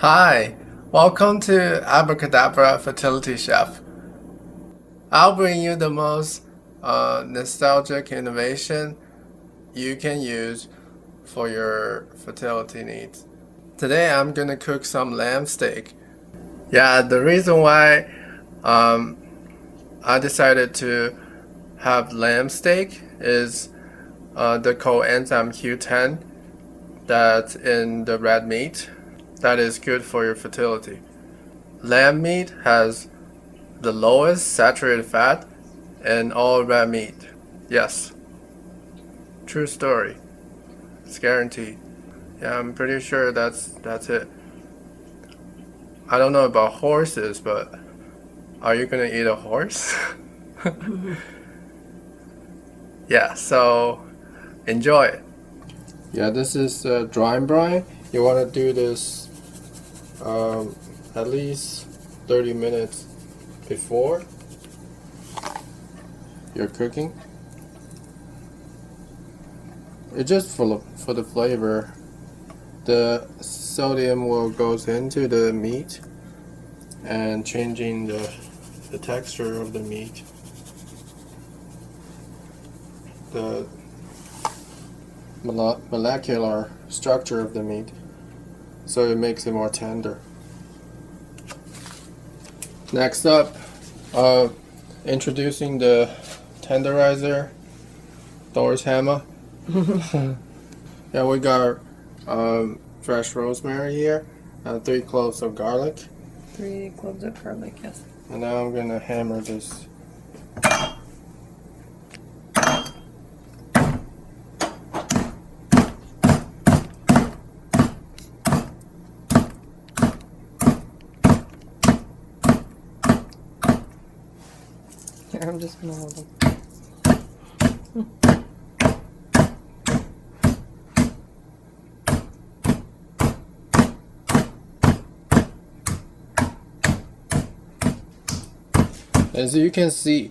Hi, welcome to Abracadabra Fertility Chef. I'll bring you the most nostalgic innovation you can use for your fertility needs. Today I'm gonna cook some lamb steak. Yeah, the reason why I decided to have lamb steak is the coenzyme Q10 that's in the red meat that is good for your fertility. Lamb meat has the lowest saturated fat in all red meat. Yes, true story. It's guaranteed. Yeah, I'm pretty sure that's it. I don't know about horses, but are you gonna eat a horse? Yeah, so enjoy it. Yeah, this is dry brine. You want to do this at least 30 minutes before you're cooking. It's just for the flavor. The sodium will goes into the meat and changing the texture of the meat. The molecular structure of the meat, so it makes it more tender. Next up, introducing the tenderizer, Thor's hammer. Yeah, we got fresh rosemary here, 3 cloves of garlic. 3 cloves of garlic, yes. And now I'm gonna hammer this. Here, I'm just gonna hold them. As you can see,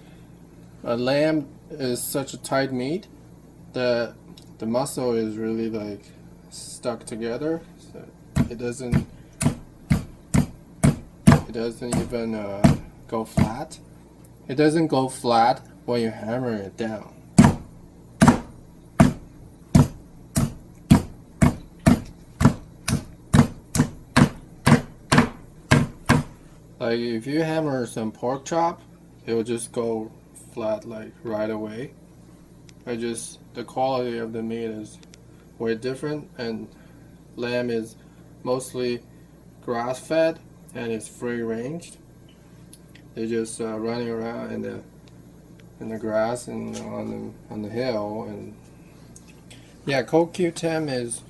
a lamb is such a tight meat that the muscle is really like stuck together. So it doesn't even go flat. It doesn't go flat when you hammer it down. Like if you hammer some pork chop, it will just go flat like right away. The quality of the meat is way different, and lamb is mostly grass fed and it's free ranged. They're just running around in the grass and on the hill, and yeah, CoQ10 is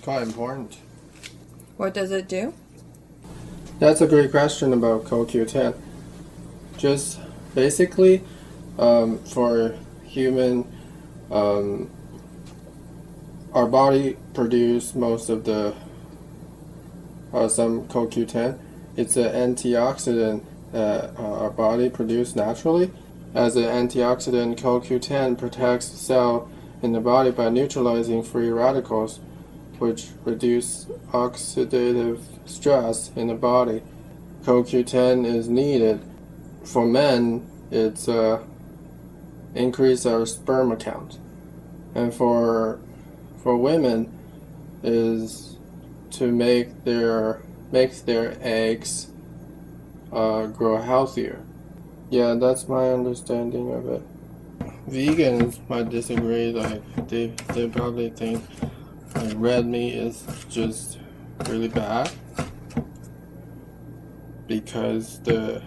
quite important. What does it do? That's a great question about CoQ10. Just basically, for human, our body produce most of the some CoQ10. It's an antioxidant that our body produces naturally. As an antioxidant, CoQ10 protects the cell in the body by neutralizing free radicals, which reduce oxidative stress in the body. CoQ10 is needed. For men, it's increase our sperm count, and for women is to make their eggs grow healthier. Yeah, that's my understanding of it. Vegans might disagree. Like they probably think like red meat is just really bad because the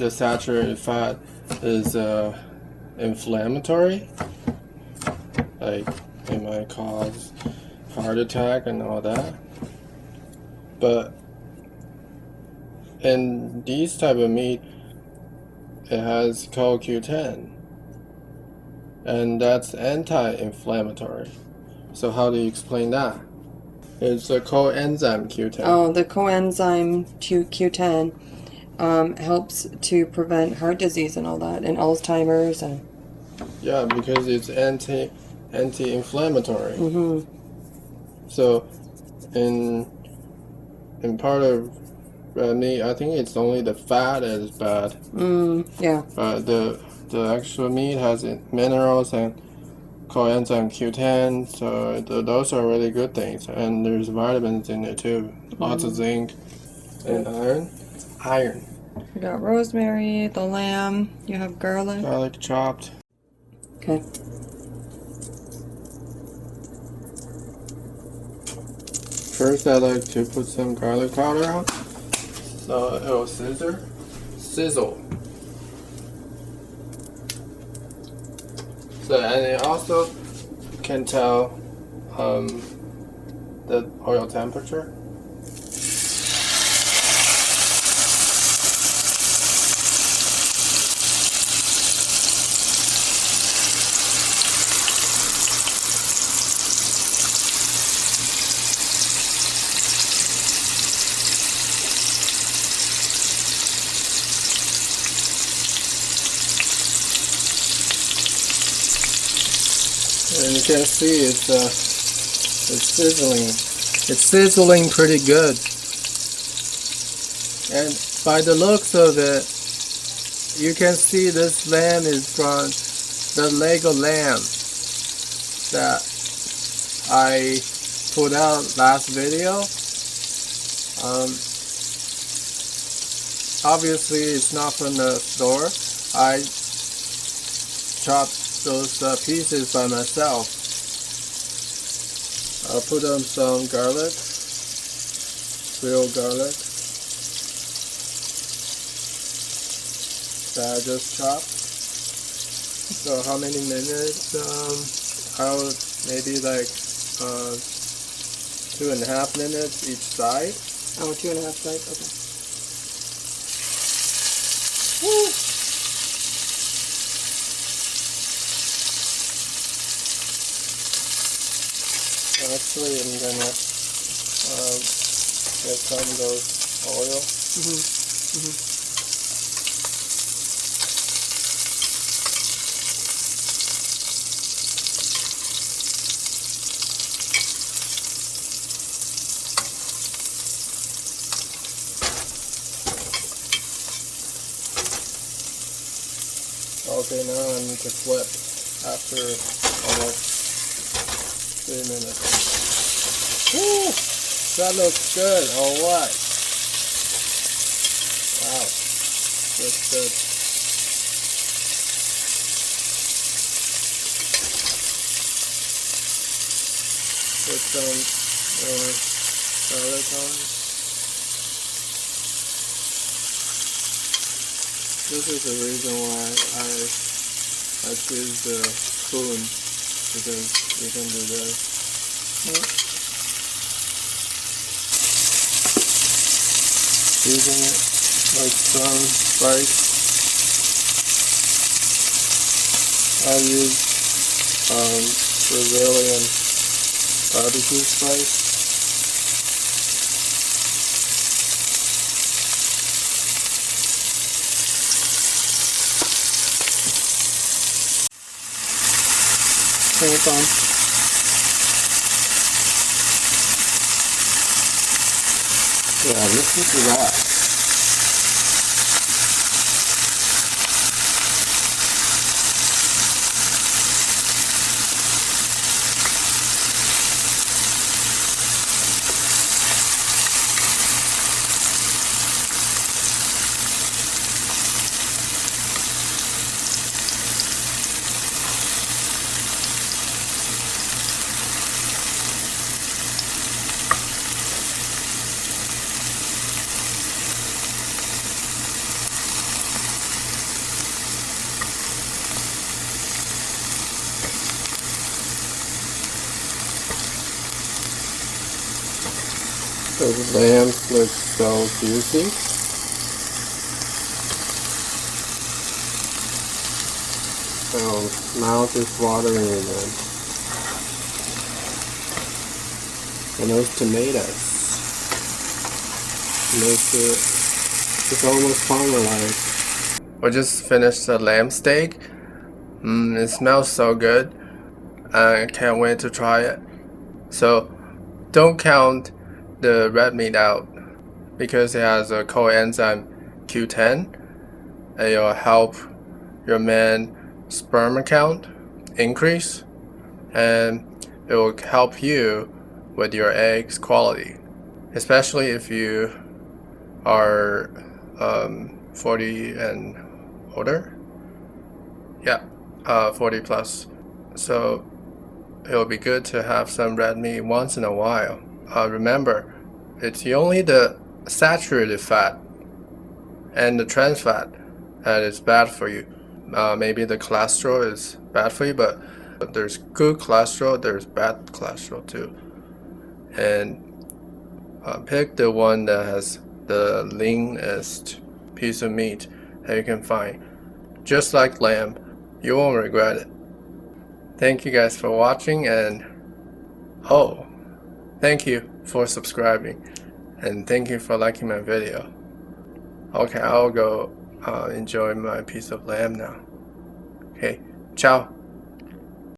saturated fat is inflammatory. Like it might cause heart attack and all that. But in these type of meat, it has CoQ10, and that's anti-inflammatory. So how do you explain that? It's a coenzyme Q10. Oh, the coenzyme Q10 helps to prevent heart disease and all that, and Alzheimer's and. Yeah, because it's anti-inflammatory. Mm-hmm. So in in part of red meat, I think it's only the fat is bad. Yeah. But the actual meat has minerals and coenzyme Q10, so those are really good things. And there's vitamins in it too, lots of zinc and iron. You got rosemary, the lamb. You have garlic. Garlic chopped. Okay. First, I like to put some garlic powder on, so it will sizzle. So, and it also can tell the oil temperature. And you can see it's sizzling. It's sizzling pretty good. And by the looks of it, you can see this lamb is from the Lego lamb that I put out last video. Obviously, it's not from the store. I chopped those pieces by myself. I'll put on some garlic, real garlic that I just chopped. So how many minutes? I'll maybe like 2.5 minutes each side. Oh, 2.5 sides. Okay. Woo. Actually, I'm gonna get some of those oil. Okay, now I need to flip after almost 3 minutes. Woo! That looks good. Alright. Wow. Looks good. Put some garlic on. This is the reason why I choose the spoon, because you can do this. Using it like some spice. I use Brazilian barbecue spice. Hold on. Yeah, listen to that. Those lambs look so juicy. Oh, mouth is watering again. And those tomatoes makes it, it's almost caramelized. We just finished the lamb steak. It smells so good. I can't wait to try it. So don't count the red meat out. because it has a coenzyme Q10. It will help your man sperm count increase, and it will help you with your eggs quality, especially if you are 40 and older. Yeah, 40 plus. So it'll be good to have some red meat once in a while. Remember, it's only the saturated fat and the trans fat that is bad for you. Maybe the cholesterol is bad for you, but there's good cholesterol, there's bad cholesterol too. And pick the one that has the leanest piece of meat that you can find. Just like lamb, you won't regret it. Thank you guys for watching, and thank you for subscribing, and thank you for liking my video. Okay, I'll go enjoy my piece of lamb now. Okay, ciao.